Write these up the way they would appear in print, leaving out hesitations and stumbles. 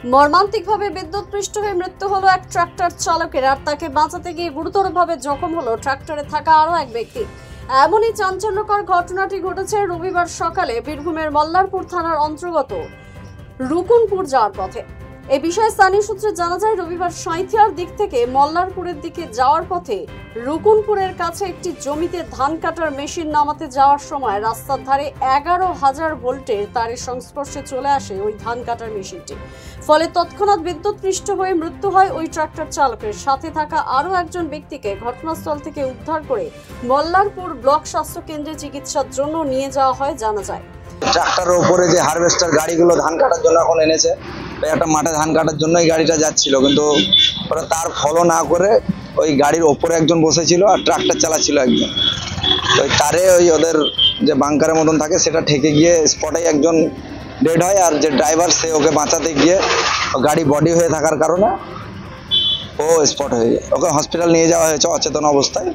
মর্মান্তিকভাবে বিদ্যুৎপৃষ্ট হয়ে মৃত্যু হলো এক ট্রাক্টর চালকের, আর তাকে বাঁচাতে গিয়ে গুরুতরভাবে জখম হলো ট্রাক্টরে থাকা আরও এক ব্যক্তি। এমনই চাঞ্চল্যকর ঘটনাটি ঘটেছে রবিবার সকালে বীরভূমের মল্লারপুর থানার অন্তর্গত রুকুনপুর যাওয়ার পথে। এই বিষয়ে স্থানীয় সূত্রে জানা যায়, রবিবার সাঁইথিয়ার দিক থেকে মল্লারপুরের দিকে যাওয়ার পথে রুকুনপুরের কাছে একটি জমিতে ধান কাটার মেশিন নামাতে যাওয়ার সময় রাস্তার ধারে 11,000 ভোল্টের তারের সংস্পর্শে চলে আসে ওই ধান কাটার মেশিনটি। ফলে তৎক্ষণাৎ বিদ্যুৎপৃষ্ট হয়ে মৃত্যু হয় ওই ট্রাক্টর চালকের। সাথে থাকা আরও একজন ব্যক্তিকে ঘটনাস্থল থেকে উদ্ধার করে মল্লারপুর ব্লক স্বাস্থ্য কেন্দ্রে চিকিৎসার জন্য নিয়ে যাওয়া হয় জানা যায়। ট্রাক্টরের উপরে যে হারভেস্টার গাড়িগুলো ধান কাটার জন্য এখন এনেছে, একটা মাঠে ধান কাটার জন্য এই গাড়িটা যাচ্ছিল, কিন্তু ওরা তার ফলো না করে ওই গাড়ির ওপরে একজন বসেছিল আর ট্রাক্টর চালাচ্ছিল একজন। ওই তারে ওই ওদের যে বাংকারের মতন থাকে সেটা ঠেকে গিয়ে স্পটেই একজন ডেড হয়, আর যে ড্রাইভার সে ওকে বাঁচাতে গিয়ে গাড়ি বডি হয়ে থাকার কারণে ও স্পট হয়ে যায়। ওকে হসপিটাল নিয়ে যাওয়া হয়েছে অচেতন অবস্থায়,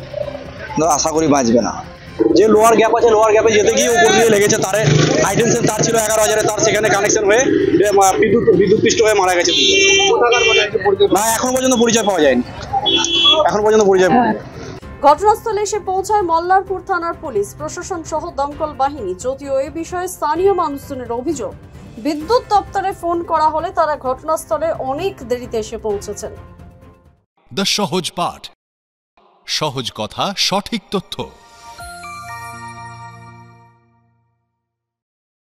কিন্তু আশা করি বাঁচবে না। যে লোয়ার গ্যাপ আছে, লোয়ার গ্যাপে যেতে গিয়ে উপর দিয়ে লেগেছে তারে। হাইটেন্সের তার ছিল 11,000 তার, সেখানে কানেকশন হয়ে বিদ্যুৎপৃষ্ট হয়ে মারা গেছে। না, এখন পর্যন্ত পরিচয় পাওয়া যায়নি। ঘটনাস্থলে এসে পৌঁছায় মল্লারপুর থানার পুলিশ প্রশাসন সহ দমকল বাহিনী। যদিও এ বিষয়ে স্থানীয় মানুষজনের অভিযোগ, বিদ্যুৎ দপ্তরে ফোন করা হলে তারা ঘটনাস্থলে অনেক দেরিতে এসে পৌঁছেছেন। দ্য সহজ পাঠ, সহজ কথা, সঠিক তথ্য।